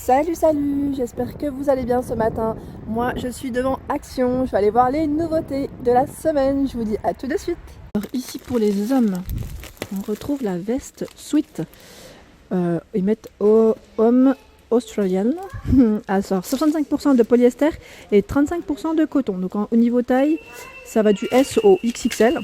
Salut, salut, j'espère que vous allez bien ce matin. Moi, je suis devant Action, je vais aller voir les nouveautés de la semaine. Je vous dis à tout de suite. Alors ici pour les hommes, on retrouve la veste Sweat. Ils mettent Homme Australian. Alors 65% de polyester et 35% de coton. Donc au niveau taille, ça va du S au XXL.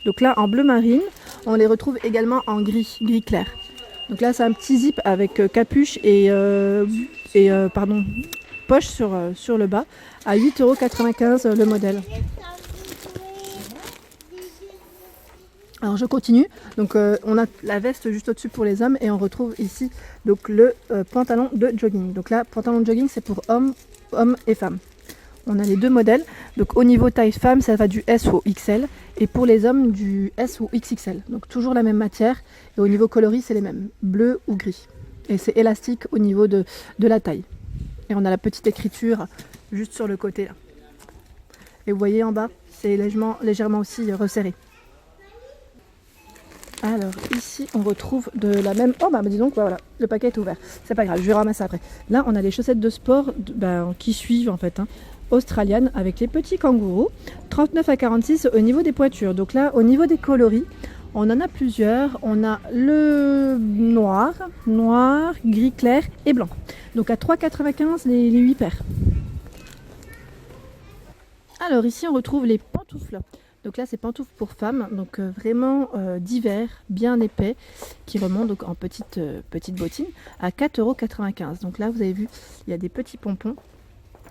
Donc là en bleu marine, on les retrouve également en gris clair. Donc là c'est un petit zip avec capuche et poche sur le bas à 8,95 € le modèle. Alors je continue, donc on a la veste juste au-dessus pour les hommes et on retrouve ici donc le pantalon de jogging. Donc là pantalon de jogging c'est pour hommes et femmes. On a les deux modèles, donc au niveau taille femme ça va du S au XL et pour les hommes du S au XXL. Donc toujours la même matière et au niveau coloris c'est les mêmes, bleu ou gris. Et c'est élastique au niveau de la taille. Et on a la petite écriture juste sur le côté là. Et vous voyez en bas c'est légèrement aussi resserré. Alors ici on retrouve de la même... Oh bah dis donc voilà, le paquet est ouvert. C'est pas grave, je vais ramasser après. Là on a les chaussettes de sport qui suivent en fait. Australienne avec les petits kangourous, 39 à 46 au niveau des pointures. Donc là au niveau des coloris, on en a plusieurs. On a le noir, gris clair et blanc. Donc à 3,95 les 8 paires. Alors ici on retrouve les pantoufles. Donc là c'est pantoufles pour femmes, donc vraiment d'hiver, bien épais, qui remontent donc en petites bottines à 4,95 €. Donc là vous avez vu, il y a des petits pompons,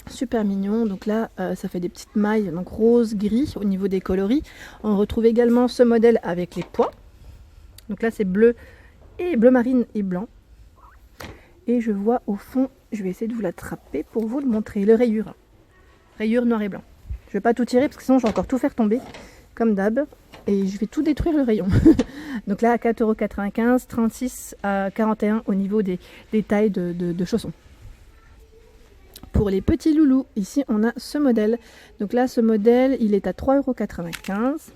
super mignons. Donc là ça fait des petites mailles, donc rose, gris au niveau des coloris. On retrouve également ce modèle avec les pois. Donc là c'est bleu marine et blanc. Et je vois au fond, je vais essayer de vous l'attraper pour vous le montrer, le rayure noir et blanc. Je vais pas tout tirer parce que sinon je vais encore tout faire tomber comme d'hab et je vais tout détruire le rayon. Donc là à 4,95 €, 36 à 41 au niveau des tailles de chaussons. Pour les petits loulous, ici on a ce modèle. Donc là ce modèle il est à 3,95 €.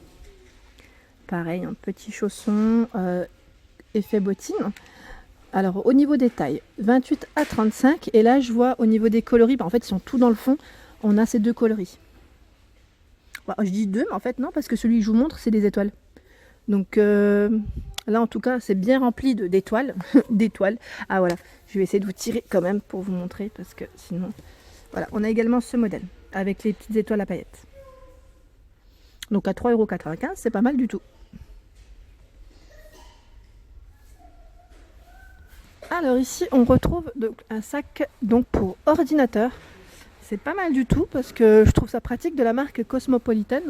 Pareil, un petit chausson effet bottine. Alors au niveau des tailles, 28 à 35 et là je vois au niveau des coloris, en fait ils sont tout dans le fond, on a ces deux coloris. Bah, je dis deux, mais en fait non, parce que celui que je vous montre, c'est des étoiles. Donc là, en tout cas, c'est bien rempli d'étoiles. d'étoiles. Ah voilà, je vais essayer de vous tirer quand même pour vous montrer, parce que sinon... Voilà, on a également ce modèle, avec les petites étoiles à paillettes. Donc à 3,95 €, c'est pas mal du tout. Alors ici, on retrouve donc un sac donc, pour ordinateur. C'est pas mal du tout parce que je trouve ça pratique de la marque Cosmopolitan.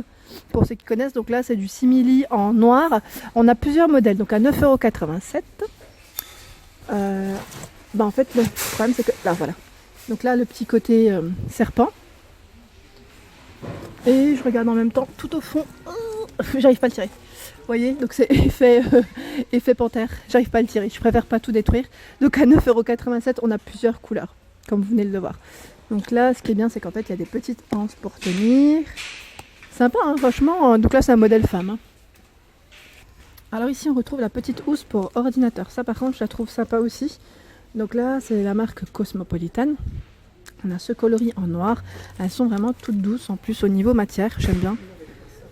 Pour ceux qui connaissent, donc là c'est du simili en noir. On a plusieurs modèles, donc à 9,87 €. En fait le problème c'est que là voilà. Donc là le petit côté serpent. Et je regarde en même temps tout au fond. J'arrive pas à le tirer. Vous voyez, donc c'est effet panthère. J'arrive pas à le tirer. Je préfère pas tout détruire. Donc à 9,87 € on a plusieurs couleurs, comme vous venez de le voir. Donc là, ce qui est bien, c'est qu'en fait, il y a des petites anses pour tenir. Sympa, hein, franchement. Donc là, c'est un modèle femme. Alors ici, on retrouve la petite housse pour ordinateur. Ça, par contre, je la trouve sympa aussi. Donc là, c'est la marque Cosmopolitan. On a ce coloris en noir. Elles sont vraiment toutes douces. En plus, au niveau matière, j'aime bien.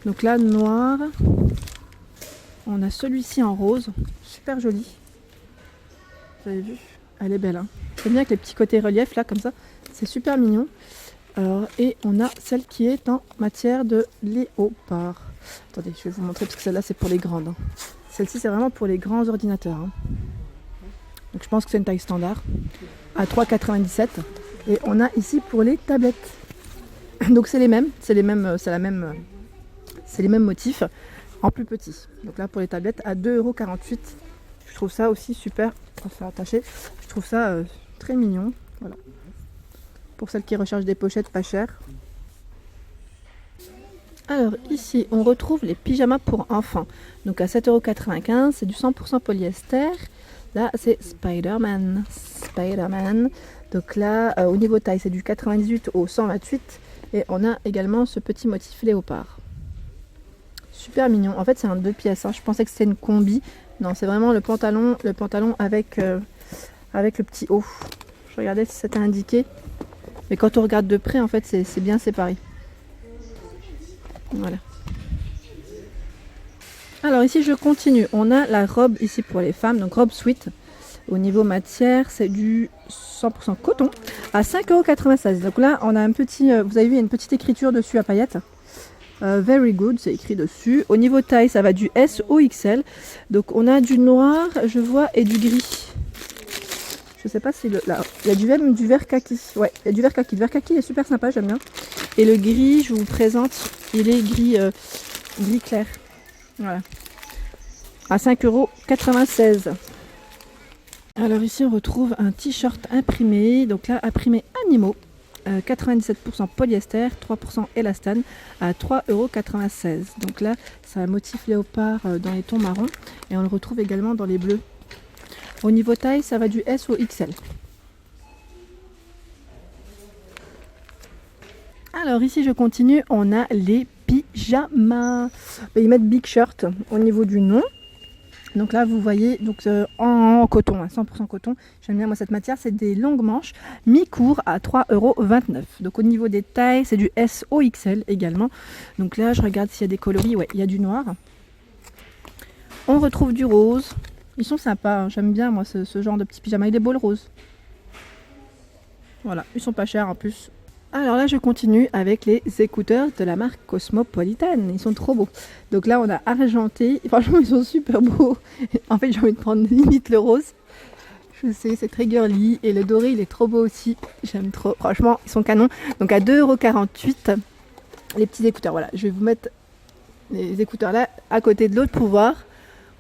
Donc là, noir. On a celui-ci en rose. Super joli. Vous avez vu? Elle est belle. Hein. J'aime bien avec les petits côtés relief, là, comme ça. C'est super mignon. Alors, et on a celle qui est en matière de léopard. Attendez, je vais vous montrer parce que celle-là c'est pour les grandes. Hein. Celle-ci c'est vraiment pour les grands ordinateurs. Hein. Donc je pense que c'est une taille standard. À 3,97 €. Et on a ici pour les tablettes. Donc c'est les mêmes, c'est les mêmes motifs en plus petit. Donc là pour les tablettes à 2,48 €. Je trouve ça aussi super. On va faire attacher. Je trouve ça très mignon. Voilà. Pour celles qui recherchent des pochettes pas chères. Alors ici on retrouve les pyjamas pour enfants. Donc à 7,95 €, c'est du 100% polyester. Là c'est Spider-Man. Donc là au niveau taille c'est du 98 au 128. Et on a également ce petit motif léopard. Super mignon. En fait c'est un 2 pièces. Hein. Je pensais que c'était une combi. Non, c'est vraiment le pantalon avec le petit haut. Je regardais si c'était indiqué. Mais quand on regarde de près, en fait, c'est bien séparé. Voilà. Alors ici, je continue. On a la robe ici pour les femmes, donc robe sweat. Au niveau matière, c'est du 100% coton à 5,96 €. Donc là, on a un petit, vous avez vu, il y a une petite écriture dessus à paillettes. Very good, c'est écrit dessus. Au niveau taille, ça va du S au XL. Donc on a du noir, je vois, et du gris. Je sais pas si là, il y a du vert kaki. Ouais, il y a du vert kaki. Le vert kaki est super sympa, j'aime bien. Et le gris, je vous présente, il est gris, gris clair. Voilà. À 5,96 €. Alors ici, on retrouve un t-shirt imprimé. Donc là, imprimé animaux. 97% polyester, 3% élastane à 3,96 €. Donc là, c'est un motif léopard dans les tons marrons. Et on le retrouve également dans les bleus. Au niveau taille, ça va du S au XL. Alors ici, je continue. On a les pyjamas. Ils mettent Big Shirt au niveau du nom. Donc là, vous voyez, donc en coton, 100% coton. J'aime bien moi cette matière. C'est des longues manches mi-court à 3,29 €. Donc au niveau des tailles, c'est du S au XL également. Donc là, je regarde s'il y a des coloris. Ouais, il y a du noir. On retrouve du rose. Ils sont sympas, hein. J'aime bien moi ce genre de petits pyjamas. Il est beau le rose. Voilà, ils sont pas chers en plus. Alors là, je continue avec les écouteurs de la marque Cosmopolitan. Ils sont trop beaux. Donc là, on a argenté. Franchement, ils sont super beaux. En fait, j'ai envie de prendre limite le rose. Je sais, c'est très girly. Et le doré, il est trop beau aussi. J'aime trop. Franchement, ils sont canons. Donc à 2,48 €, les petits écouteurs. Voilà, je vais vous mettre les écouteurs là à côté de l'autre pour voir.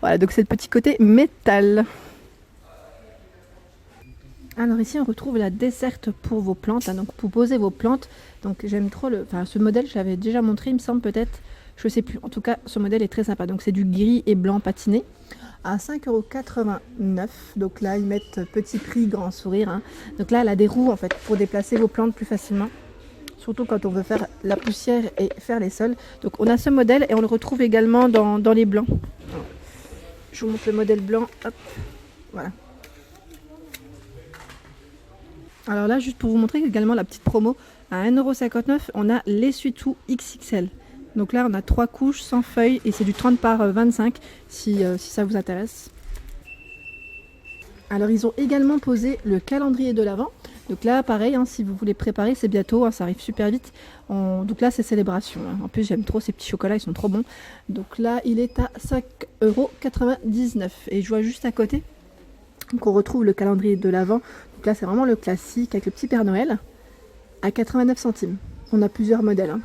Voilà, donc c'est le petit côté métal. Alors ici on retrouve la desserte pour vos plantes, hein, donc pour poser vos plantes. Donc j'aime trop ce modèle, je l'avais déjà montré il me semble peut-être, je sais plus. En tout cas ce modèle est très sympa, donc c'est du gris et blanc patiné à 5,89 €. Donc là ils mettent petit prix, grand sourire, hein. Donc là elle a des roues en fait pour déplacer vos plantes plus facilement. Surtout quand on veut faire la poussière et faire les sols. Donc on a ce modèle et on le retrouve également dans les blancs. Je vous montre le modèle blanc. Hop, voilà. Alors là, juste pour vous montrer également la petite promo, à 1,59 €, on a l'essuie-tout XXL. Donc là, on a 3 couches sans feuilles et c'est du 30 par 25 si ça vous intéresse. Alors ils ont également posé le calendrier de l'Avent. Donc là, pareil, hein, si vous voulez préparer, c'est bientôt, hein, ça arrive super vite. Donc là, c'est célébration, hein. En plus, j'aime trop ces petits chocolats, ils sont trop bons. Donc là, il est à 5,99 €. Et je vois juste à côté qu'on retrouve le calendrier de l'Avent. Donc là, c'est vraiment le classique avec le petit Père Noël à 89 centimes. On a plusieurs modèles, hein.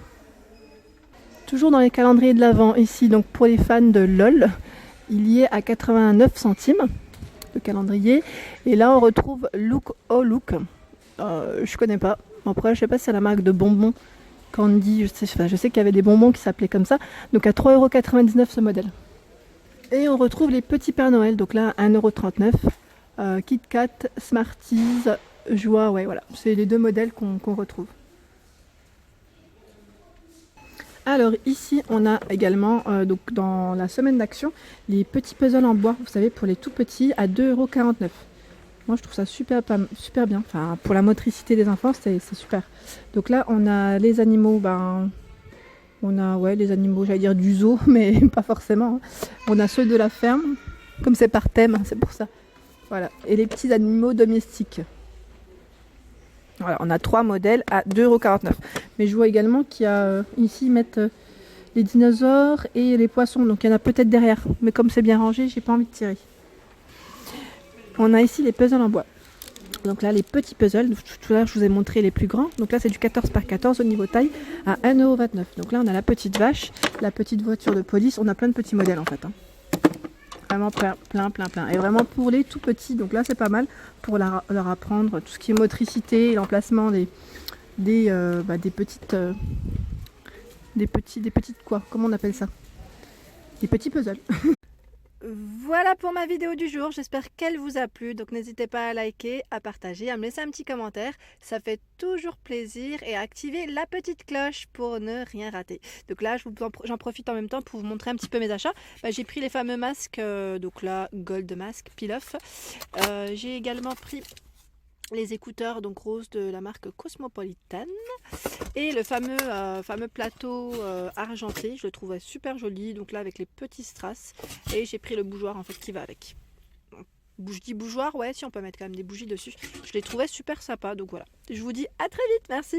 Toujours dans les calendriers de l'Avent, ici, donc pour les fans de LOL, il y est à 89 centimes. Le calendrier. Et là, on retrouve Look Oh Look. Je connais pas. Après, je sais pas si c'est la marque de bonbons Candy. Je sais qu'il y avait des bonbons qui s'appelaient comme ça. Donc à 3,99 € ce modèle. Et on retrouve les petits Pères Noël. Donc là, 1,39 €. Kit Kat, Smarties, Joie. Ouais, voilà. C'est les deux modèles qu'on retrouve. Alors ici on a également donc dans la semaine d'action les petits puzzles en bois, vous savez, pour les tout petits à 2,49 €. Moi je trouve ça super bien, enfin pour la motricité des enfants c'est super. Donc là on a les animaux, on a les animaux, j'allais dire du zoo mais pas forcément, hein. On a ceux de la ferme, comme c'est par thème, hein, c'est pour ça. Voilà, et les petits animaux domestiques. Voilà, on a 3 modèles à 2,49 €. Mais je vois également qu'il y a ici ils mettent les dinosaures et les poissons. Donc il y en a peut-être derrière. Mais comme c'est bien rangé, j'ai pas envie de tirer. On a ici les puzzles en bois. Donc là les petits puzzles, tout à l'heure je vous ai montré les plus grands. Donc là c'est du 14 par 14 au niveau taille à 1,29 €. Donc là on a la petite vache, la petite voiture de police. On a plein de petits modèles en fait, hein. Vraiment plein. Et vraiment pour les tout petits, donc là c'est pas mal pour leur apprendre tout ce qui est motricité, l'emplacement des petites quoi, comment on appelle ça, des petits puzzles. Voilà pour ma vidéo du jour, j'espère qu'elle vous a plu, donc n'hésitez pas à liker, à partager, à me laisser un petit commentaire, ça fait toujours plaisir, et à activer la petite cloche pour ne rien rater. Donc là j'en profite en même temps pour vous montrer un petit peu mes achats. J'ai pris les fameux masques, donc là Gold Mask Peel Off. J'ai également pris les écouteurs donc roses de la marque Cosmopolitan et le fameux plateau argenté, je le trouvais super joli, donc là avec les petits strass, et j'ai pris le bougeoir en fait qui va avec. Je dis bougeoir, ouais, si on peut mettre quand même des bougies dessus, je les trouvais super sympas, donc voilà. Je vous dis à très vite, merci.